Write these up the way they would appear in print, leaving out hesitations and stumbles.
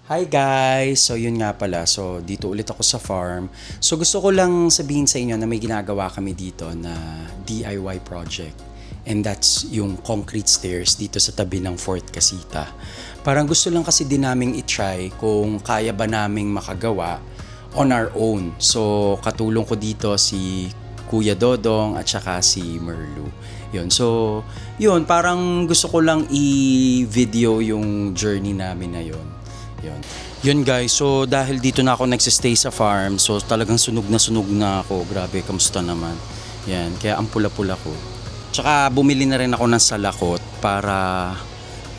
Hi guys! So yun nga pala, so dito ulit ako sa farm. So gusto ko lang sabihin sa inyo na may ginagawa kami dito na DIY project. And that's yung concrete stairs dito sa tabi ng Fort Casita. Parang gusto lang kasi din naming itry kung kaya ba naming makagawa on our own. So katulong ko dito si Kuya Dodong at saka si Merlu. Yun. So, yun, parang gusto ko lang i-video yung journey namin na yun. Yun guys, so dahil dito na ako nagsistay sa farm, so talagang sunog na ako. Grabe, kamusta naman? Yan, kaya ang pula-pula ko. Tsaka bumili na rin ako ng salakot para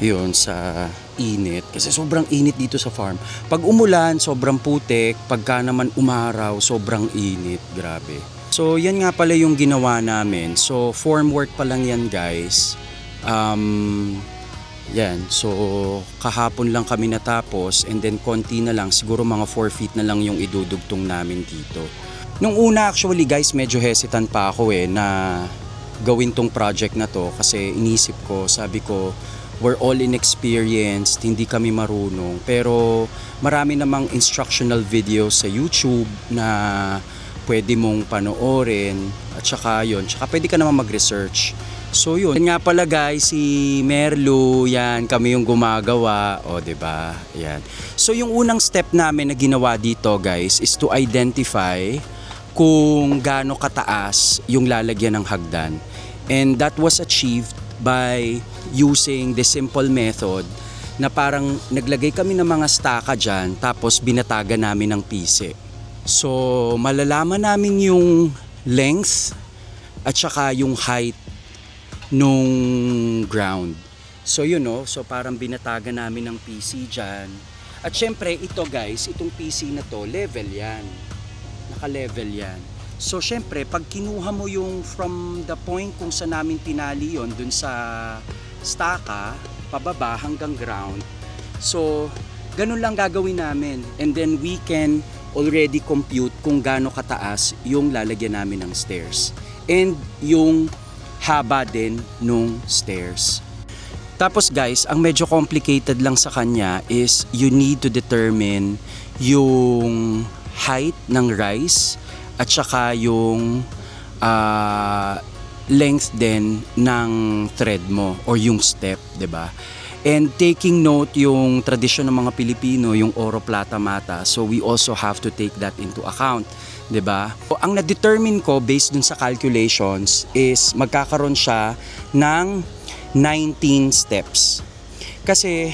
yun sa init. Kasi sobrang init dito sa farm. Pag umulan, sobrang putik. Pagka naman umaraw, sobrang init. Grabe. So yan nga pala yung ginawa namin. So form work pa lang yan guys. Yan, so kahapon lang kami natapos and then konti na lang, siguro mga 4 feet na lang yung idudugtong namin dito. Nung una actually guys, medyo hesitant pa ako na gawin tong project na to kasi inisip ko, sabi ko, we're all inexperienced, hindi kami marunong. Pero marami namang instructional videos sa YouTube na pwede mong panoorin at saka yun, saka pwede ka naman mag-research. So yun nga pala guys, si Merlu, yan, kami yung gumagawa, o diba, yan. So yung unang step namin na ginawa dito guys is to identify kung gaano kataas yung lalagyan ng hagdan. And that was achieved by using the simple method na parang naglagay kami ng mga staka dyan tapos binataga namin ng pise. So malalaman namin yung length at saka yung height nung ground. So yun no, so parang binataga namin ng PC dyan. At syempre ito guys, itong PC na to, level yan. Naka-level yan. So syempre pag kinuha mo yung from the point kung saan namin tinali yon dun sa staka, pababa hanggang ground. So ganun lang gagawin namin. And then we can already compute kung gaano kataas yung lalagyan namin ng stairs. And yung haba din nung stairs. Tapos guys, ang medyo complicated lang sa kanya is you need to determine yung height ng rise at saka yung length din ng thread mo or yung step, 'di ba? And taking note yung tradisyon ng mga Pilipino, yung oro plata mata, so we also have to take that into account. 'Di ba? Ang na-determine ko based dun sa calculations is magkakaroon siya ng 19 steps. Kasi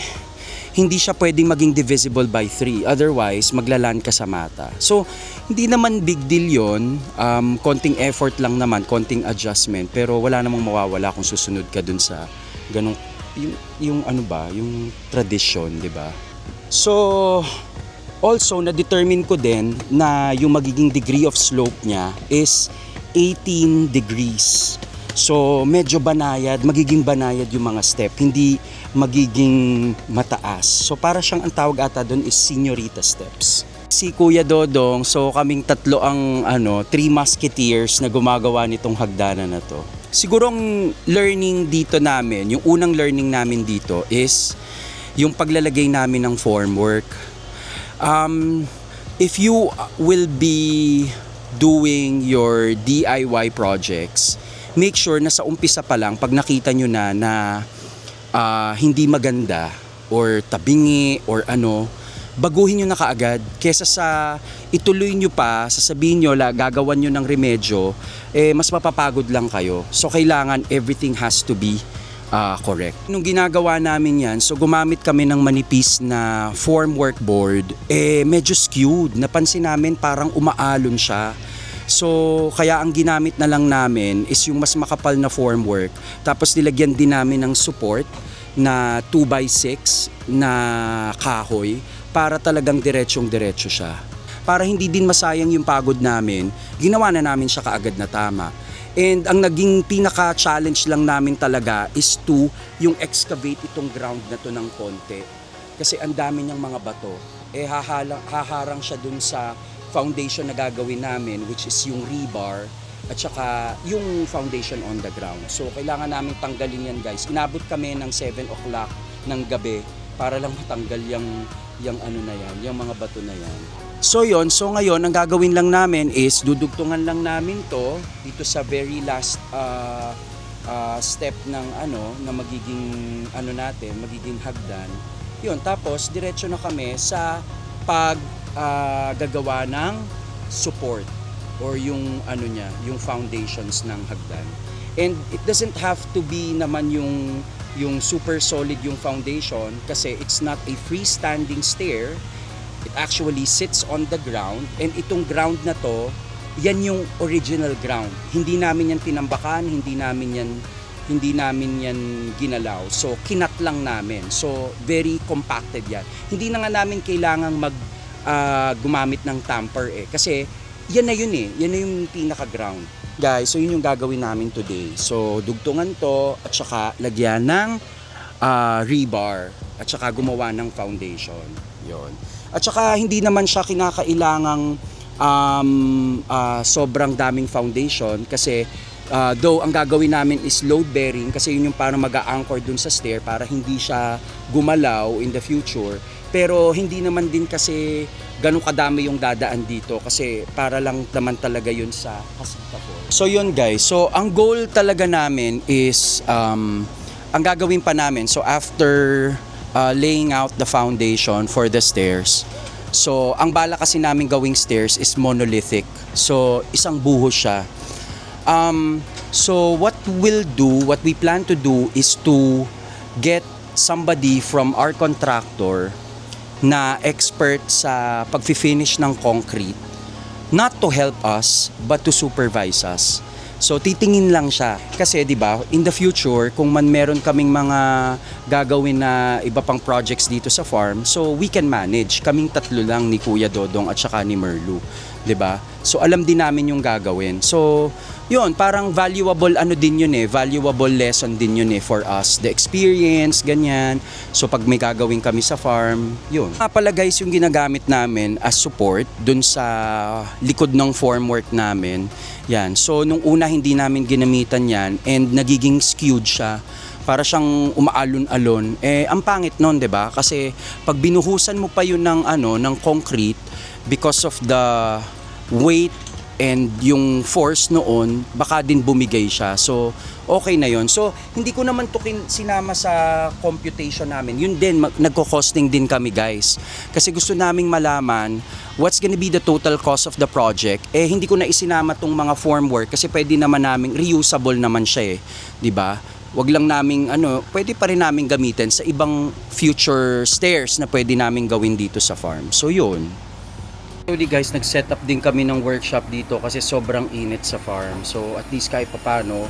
hindi siya pwedeng maging divisible by 3, otherwise maglalan ka sa mata. So hindi naman big deal 'yon. Konting effort lang naman, konting adjustment, pero wala namang mawawala kung susunod ka dun sa ganung yung ano ba, yung tradition, 'di ba? So also, na-determine ko din na yung magiging degree of slope niya is 18 degrees. So, medyo banayad, magiging banayad yung mga step, hindi magiging mataas. So, para siyang ang tawag ata doon is señorita steps. Si Kuya Dodong, so kaming tatlo ang 3 musketeers na gumagawa nitong hagdanan na to. Siguro ang learning dito namin, yung unang learning namin dito is yung paglalagay namin ng formwork. If you will be doing your DIY projects, make sure na sa umpisa pa lang, pag nakita nyo na hindi maganda or tabingi or baguhin nyo na kaagad kesa sa ituloy nyo pa, sasabihin nyo, gagawan nyo ng remedyo, mas mapapagod lang kayo. So kailangan everything has to be correct. Nung ginagawa namin yan, so gumamit kami ng manipis na formwork board, medyo skewed. Napansin namin parang umaalon siya. So kaya ang ginamit na lang namin is yung mas makapal na formwork. Tapos nilagyan din namin ng support na 2x6 na kahoy para talagang diretsyong-diretso siya. Para hindi din masayang yung pagod namin, ginawa na namin siya kaagad na tama. And ang naging pinaka-challenge lang namin talaga is yung excavate itong ground na to ng konti. Kasi ang dami niyang mga bato. Haharang siya dun sa foundation na gagawin namin, which is yung rebar at saka yung foundation on the ground. So kailangan namin tanggalin yan guys. Inabot kami ng 7 o'clock ng gabi para lang matanggal yung ano na yan, yung mga bato na yan. So yon, so ngayon ang gagawin lang namin is dudugtungan lang namin to dito sa very last step ng ano na magiging ano natin, magiging hagdan. Yun, tapos diretso na kami sa gagawa ng support or yung ano niya, yung foundations ng hagdan. And it doesn't have to be naman yung super solid yung foundation kasi it's not a freestanding stair. It actually sits on the ground, and itong ground na to, yan yung original ground. Hindi namin yan tinambakan, hindi namin yan ginalaw. So kinat lang namin. So very compacted yan. Hindi na nga namin kailangang gumamit ng tamper kasi yan na yun yan na yung pinaka ground. Guys, so yun yung gagawin namin today. So dugtungan to at saka lagyan ng rebar at saka gumawa ng foundation. Yon. At saka hindi naman siya kinakailangang sobrang daming foundation kasi though ang gagawin namin is load bearing kasi yun yung parang mag-a-anchor dun sa stair para hindi siya gumalaw in the future. Pero hindi naman din kasi ganun kadami yung dadaan dito kasi para lang naman talaga yun sa Kasigtafor. So yun guys, so ang goal talaga namin is ang gagawin pa namin, so after laying out the foundation for the stairs, so ang bala kasi namin gawing stairs is monolithic, so isang buhos siya. So what we plan to do is to get somebody from our contractor na expert sa pag-finish ng concrete, not to help us but to supervise us. So titingin lang siya kasi 'di ba, in the future kung man meron kaming mga gagawin na iba pang projects dito sa farm, so we can manage. Kaming tatlo lang ni Kuya Dodong at saka ni Merlu, 'di ba? So alam din namin yung gagawin. So yun, parang valuable ano din yun valuable lesson din yun for us, the experience, ganyan. So pag may gagawin kami sa farm, yun. Pala guys, yung ginagamit namin as support dun sa likod ng formwork namin, yan. So nung una hindi namin ginamitan yan and nagiging skewed siya. Para siyang umaalon-alon. Ang pangit nun, 'di ba? Kasi pag binuhusan mo pa yun ng concrete, because of the weight and yung force noon, baka din bumigay siya. So, okay na yon. So, hindi ko naman to sinama sa computation namin. Yun din, nagko-costing din kami guys. Kasi gusto naming malaman what's gonna be the total cost of the project. Hindi ko na isinama tong mga formwork kasi pwede naman naming, reusable naman siya 'di ba? Wag lang naming pwede pa rin naming gamitin sa ibang future stairs na pwede naming gawin dito sa farm. So, yun. Actually guys, nag-set up din kami ng workshop dito kasi sobrang init sa farm. So at least kahit papano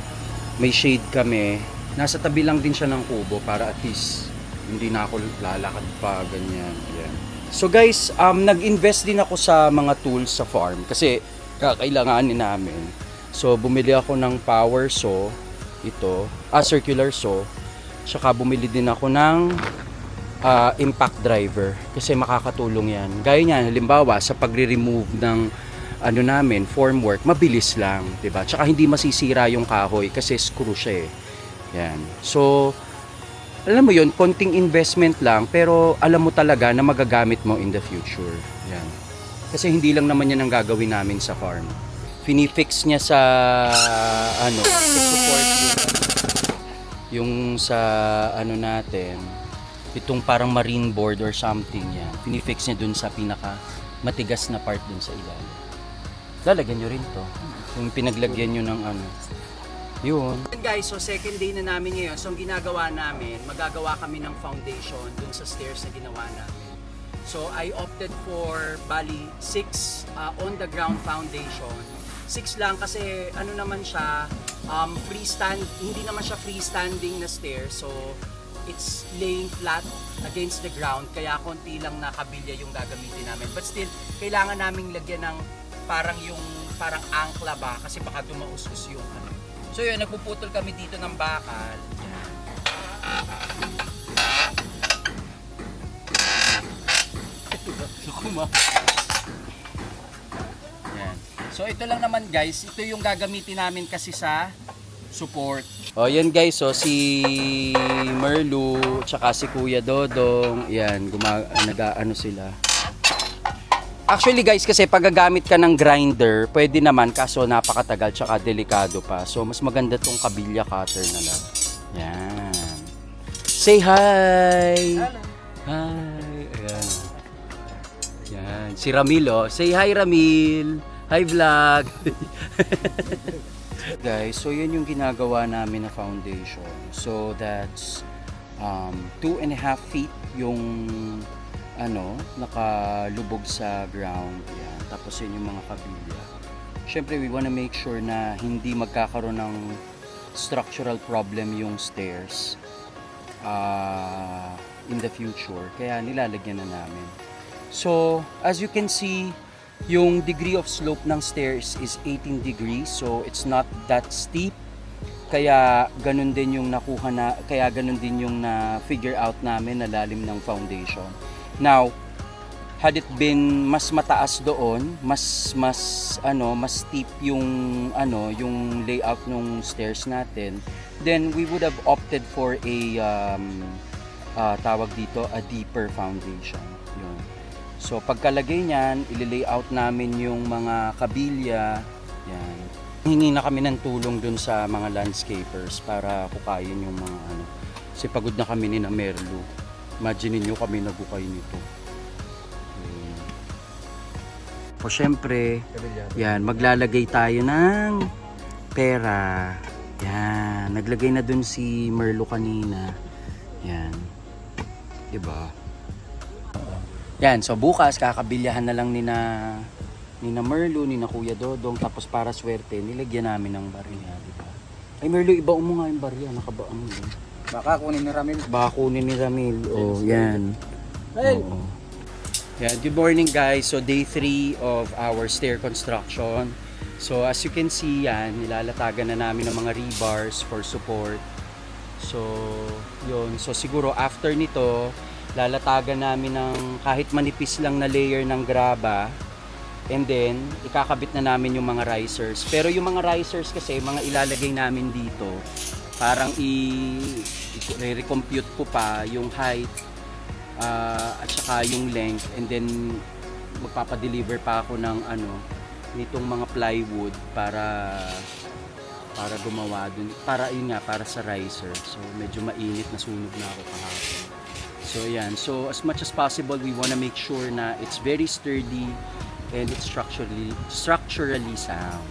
may shade kami. Nasa tabi lang din siya ng kubo para at least hindi na ako lalakad pa ganyan. Yan. So guys, nag-invest din ako sa mga tools sa farm kasi kakailanganin namin. So bumili ako ng power saw, ito, circular saw. Tsaka bumili din ako ng impact driver kasi makakatulong yan. Gaya niyan, halimbawa sa pagre-remove ng namin, formwork, mabilis lang, 'di ba? Tsaka hindi masisira yung kahoy kasi screw siya Yan. So, alam mo yun, konting investment lang pero alam mo talaga na magagamit mo in the future. Yan. Kasi hindi lang naman yan ang gagawin namin sa farm. Finifix niya sa support yung sa natin, itong parang marine board or something yan. Pinifix niya dun sa pinaka matigas na part dun sa ilalim. Lalagyan nyo rin to. Yung pinaglagyan nyo ng Yun. Guys, so second day na namin ngayon. So ang ginagawa namin, magagawa kami ng foundation dun sa stairs na ginawa namin. So I opted for bali 6 on the ground foundation. 6 lang kasi naman siya hindi naman siya freestanding na stair. So it's laying flat against the ground kaya konti lang na kabilya yung gagamitin namin, but still kailangan naming lagyan ng parang angkla ba kasi baka dumaustos yung So yun, nagpuputol kami dito ng bakal. Yan. So ito lang naman guys, ito yung gagamitin namin kasi sa support. Oh, yan guys, so si Merlu tsaka si Kuya Dodong, yan, nag-ano sila. Actually guys, kasi paggagamit ka ng grinder, pwede naman kaso napakatagal tsaka delikado pa. So mas maganda tong kabilya cutter na lang. Yan. Say hi! Hello. Hi! Ayan. Yan. Si Ramil, oh. Say hi, Ramil! Hi, vlog! Guys, so yun yung ginagawa namin na foundation. So that's 2.5 feet yung nakalubog sa ground. Yan. Tapos yun yung mga kabilya. Siyempre, we wanna make sure na hindi magkakaroon ng structural problem yung stairs in the future. Kaya nilalagyan na namin. So, as you can see, yung degree of slope ng stairs is 18 degrees. So, it's not that steep. Kaya ganun din yung na-figure out namin na lalim ng foundation. Now, had it been mas mataas doon, mas steep yung layout ng stairs natin, then we would have opted for a a deeper foundation. Yun. So pagkalagay niyan, i-layout namin yung mga kabilya. Yan. Hingi na kami ng tulong dun sa mga landscapers para kukayin yung mga Kasi pagod na kami ni na Merlu. Imagine niyo kami nagukay nito. O syempre, yan, maglalagay tayo ng pera. Yan, naglagay na dun si Merlu kanina. Yan. Diba? Yan, so bukas kakabilyahan na lang ni na Merlu, ni na Kuya Dodong, tapos para swerte, nilagyan namin ng barya, diba? Ay Merlu, ibaon mo nga yung barya, nakabaon mo. Baka kunin ni Ramil. Baka kunin ni Ramil. Oh, yan. Oo. Yeah, good morning guys. So day 3 of our stair construction. So as you can see yan, nilalatagan na namin ng mga rebars for support. So yun. So siguro after nito, lalatagan namin ng kahit manipis lang na layer ng graba. And then ikakabit na namin yung mga risers. Pero yung mga risers kasi, mga ilalagay namin dito, parang i-recompute ko pa yung height at saka yung length, and then magpapadeliver pa ako ng nitong mga plywood para gumawa dun, para yun nga, para sa riser. So medyo mainit, na sunog na ako kahapon. So yan, so as much as possible we wanna make sure na it's very sturdy and it's structurally sound.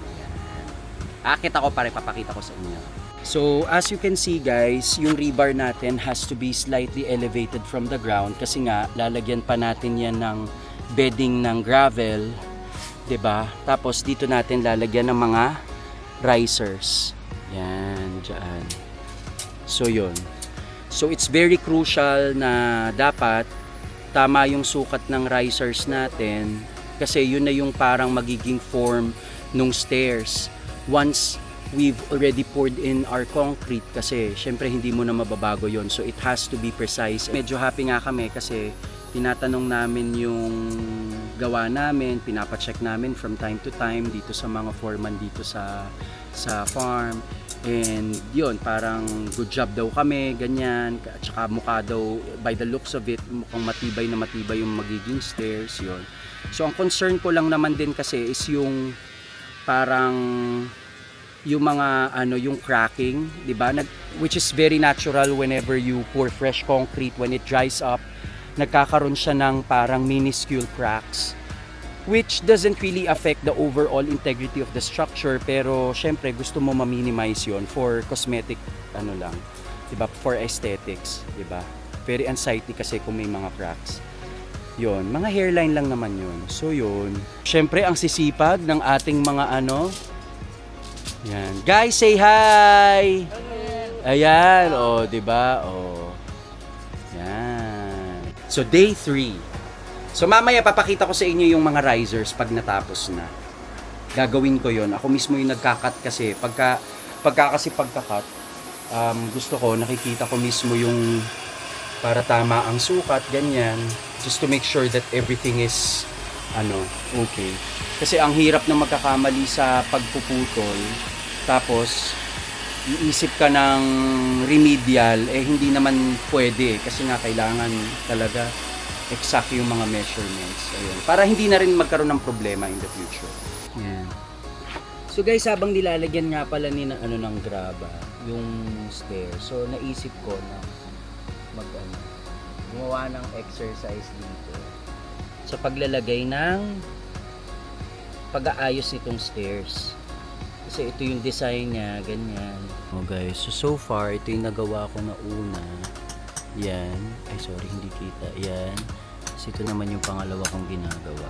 Akit ako, para papakita ko sa inyo. So as you can see guys, yung rebar natin has to be slightly elevated from the ground kasi nga lalagyan pa natin yan ng bedding ng gravel, 'di ba? Tapos dito natin lalagyan ng mga risers. Yan, diyan. So yun. So it's very crucial na dapat tama yung sukat ng risers natin kasi yun na yung parang magiging form nung stairs once we've already poured in our concrete, kasi syempre hindi mo na mababago yon. So it has to be precise. Medyo happy nga kami kasi tinatanong namin yung gawa namin, pinapacheck namin from time to time dito sa mga foreman dito sa farm. And yun, parang good job daw kami, ganyan. At saka mukha daw, by the looks of it, mukhang matibay na matibay yung magiging stairs, yun. So ang concern ko lang naman din kasi is yung parang yung mga yung cracking, 'di ba? Which is very natural whenever you pour fresh concrete. When it dries up, nagkakaroon siya ng parang minuscule cracks, which doesn't really affect the overall integrity of the structure, pero syempre gusto mo ma-minimize 'yon for cosmetic lang, 'di ba? For aesthetics, 'di ba? Very unsightly kasi kung may mga cracks. Yon, mga hairline lang naman 'yon. So 'yon. Syempre ang sisipag ng ating mga yan. Guys, say hi! Ayan, oh, 'di ba? Oh. Yan. So day 3. So mamaya papakita ko sa inyo yung mga risers pag natapos na. Gagawin ko 'yon. Ako mismo yung nagka-cut kasi pagka pagka-cut, gusto ko nakikita ko mismo yung para tama ang sukat, ganyan, just to make sure that everything is okay. Kasi ang hirap na magkakamali sa pagpuputol, tapos iisip ka ng remedial, hindi naman pwede kasi nga kailangan talaga exact yung mga measurements. Ayun. Para hindi na rin magkaroon ng problema in the future. Yan. So guys, habang nilalagyan nga pala ni ng graba yung stair. So naisip ko na gumawa ng exercise dito sa paglalagay ng pag-aayos nitong stairs. Kasi ito yung design niya, ganyan. Oh guys, so far ito yung nagawa ko na una. Yan. Ay sorry, hindi kita. Yan. Kasi ito naman yung pangalawa kong ginagawa.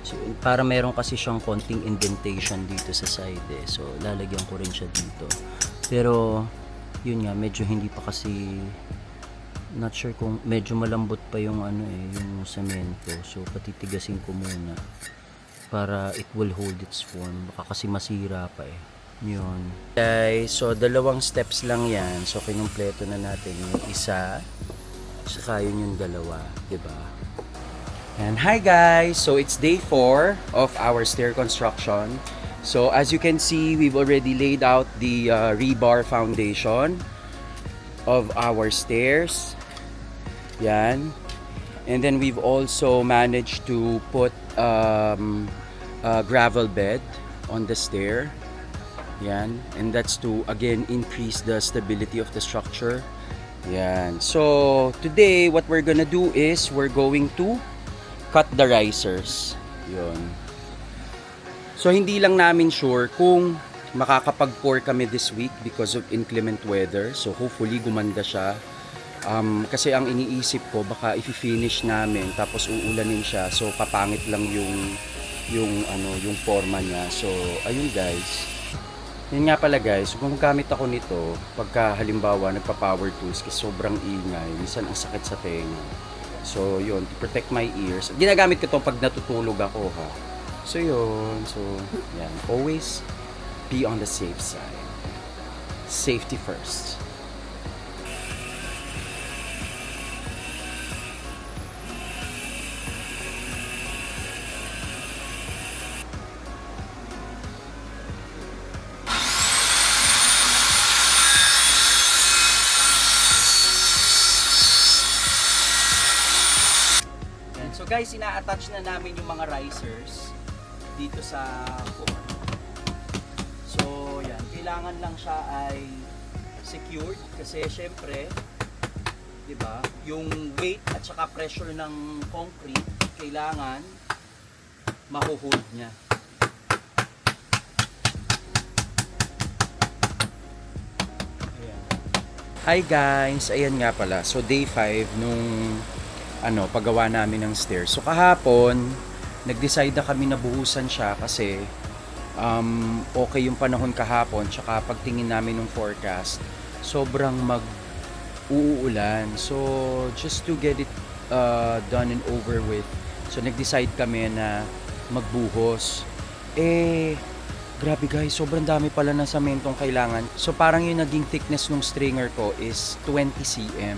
So, para meron kasi siyang konting indentation dito sa side eh. So lalagyan ko rin siya dito. Pero yun nga, medyo hindi pa kasi, not sure kung medyo malambot pa yung yung semento. So patitigasin ko muna para it will hold its form. Baka kasi masira pa eh. Yun. Guys, so dalawang steps lang yan. So kinumpleto na natin yung isa. Saka yun yung dalawa. Diba? And hi guys! So it's day 4 of our stair construction. So as you can see, we've already laid out the rebar foundation of our stairs. Yan. And then we've also managed to put gravel bed on the stair. Yan. And that's to again increase the stability of the structure. Yan. So today what we're gonna do is we're going to cut the risers. Yun. So hindi lang namin sure kung makakapag-pour kami this week because of inclement weather. So hopefully gumanda siya. Kasi ang iniisip ko baka i-finish namin tapos uulanin siya. So papangit lang yung forma niya. So ayun guys. Yun nga pala guys, kung gamit ako nito pagka halimbawa nagpa-power tools kasi sobrang ingay, minsan ang sakit sa tenga. So yun, to protect my ears. Ginagamit ko 'to pag natutulog ako ha. So yun, so yan, always be on the safe side. Safety first. So guys, ina-attach na namin yung mga risers dito sa form. So yan, kailangan lang siya ay secured kasi syempre, 'di ba? Yung weight at saka pressure ng concrete kailangan maho-hold niya. Ayan. Hi guys, ayan nga pala. So day 5 nung paggawa namin ng stairs. So kahapon, nag-decide na kami na buhusan siya kasi okay yung panahon kahapon, tsaka pagtingin namin ng forecast, sobrang uulan. So just to get it done and over with, so nag-decide kami na magbuhos. Grabe guys, sobrang dami pala ng samentong kailangan. So parang yung naging thickness ng stringer ko is 20 cm.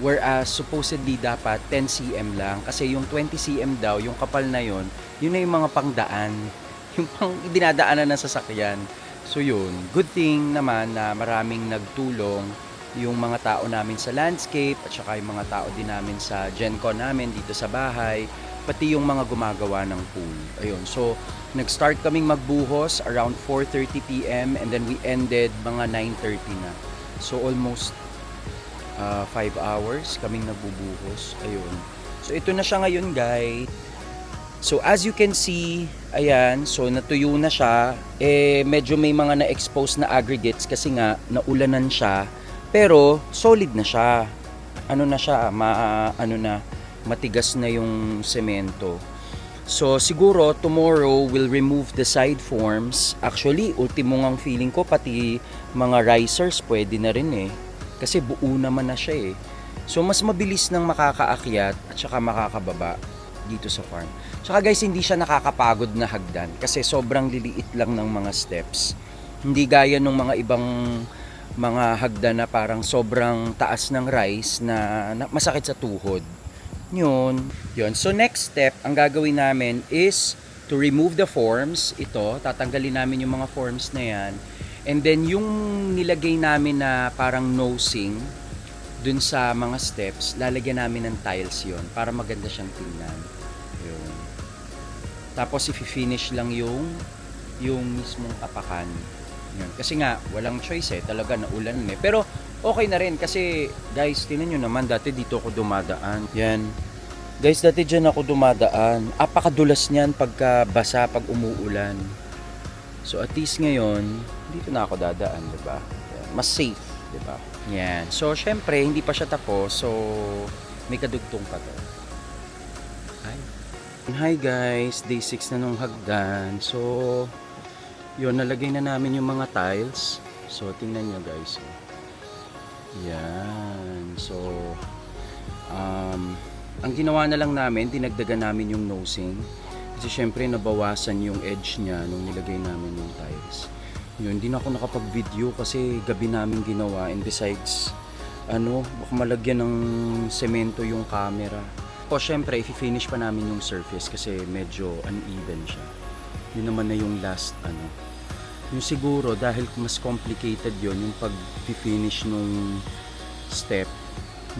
Whereas supposedly dapat 10 cm lang kasi yung 20 cm daw, yung kapal na yun na yung mga pangdaan, yung pang dinadaanan ng sasakyan. So yun, good thing naman na maraming nagtulong yung mga tao namin sa landscape at saka yung mga tao din namin sa GenCon namin dito sa bahay, pati yung mga gumagawa ng pool. Ayun, so nag-start kaming magbuhos around 4:30 PM and then we ended mga 9:30 na. So almost 5 hours kaming nagbubuhos. Ayun. So ito na siya ngayon guys. So as you can see, ayan, so natuyo na siya. Medyo may mga na-expose na aggregates kasi nga naulanan siya. Pero solid na siya. Matigas na yung semento. So siguro tomorrow we'll remove the side forms. Actually, ultimo ngang feeling ko pati mga risers pwede na rin kasi buo naman na siya So mas mabilis nang makakaakyat at saka makakababa dito sa farm. Saka guys, hindi siya nakakapagod na hagdan kasi sobrang liliit lang ng mga steps. Hindi gaya ng mga ibang mga hagdan na parang sobrang taas ng rise na masakit sa tuhod. Yun. So next step, ang gagawin namin is to remove the forms. Ito, tatanggalin namin yung mga forms na yan. And then yung nilagay namin na parang nosing dun sa mga steps, lalagyan namin ng tiles yon para maganda siyang tingnan. Yun. Tapos i-finish lang yung mismong apakan. Yun. Kasi nga, walang choice talaga naulan eh. Pero okay na rin kasi guys, tingnan nyo naman, dati dito ako dumadaan. Yan. Guys, dati dyan ako dumadaan. Apakadulas niyan pagka basa, pag umuulan. So at least ngayon, dito na ako dadaan, 'di ba? Mas safe, 'di ba? Yan. So syempre, hindi pa siya tapos. So may kadugtong pa 'to. Hi guys, day 6 na nung hagdan. So yun, nalagay na namin yung mga tiles. So tingnan nyo guys. Yan. So ang ginawa na lang namin, dinagdagan namin yung nosing. Kasi syempre nabawasan yung edge niya nung nilagay namin yung tiles. Yun, hindi na ako nakapag-video kasi gabi namin ginawa. And besides, baka malagyan ng semento yung camera. O syempre, i-finish pa namin yung surface kasi medyo uneven siya. Yun naman na yung last Yung siguro, dahil mas complicated yung pag-finish nung step,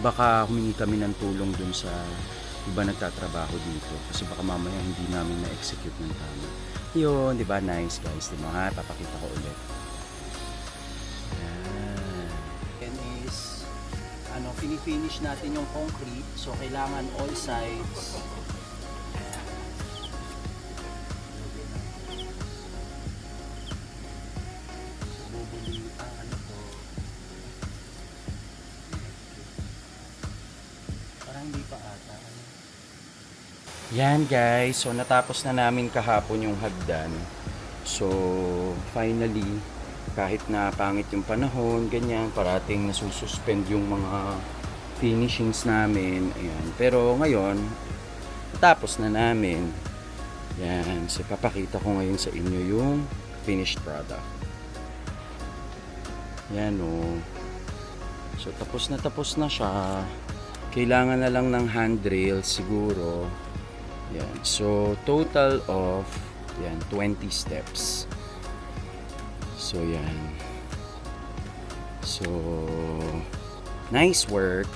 baka humingi kami ng tulong dun sa iba nagtatrabaho dito kasi baka mamaya hindi namin na-execute ng tama. Yun, di ba? Nice guys, di ba? Ha, papakita ko ulit. Yan is fini-finish natin yung concrete, so kailangan all sides. Bubuli ang to. Parang hindi pa ata. Yan guys, so natapos na namin kahapon yung hagdan. So finally, kahit na pangit yung panahon, ganyan, parating nasususpend yung mga finishings namin. Ayan. Pero ngayon, natapos na namin. Yan, so papakita ko ngayon sa inyo yung finished product. Yan o. So tapos na siya. Kailangan na lang ng handrail siguro. Yan. So total of 20 steps. So yan. So nice work.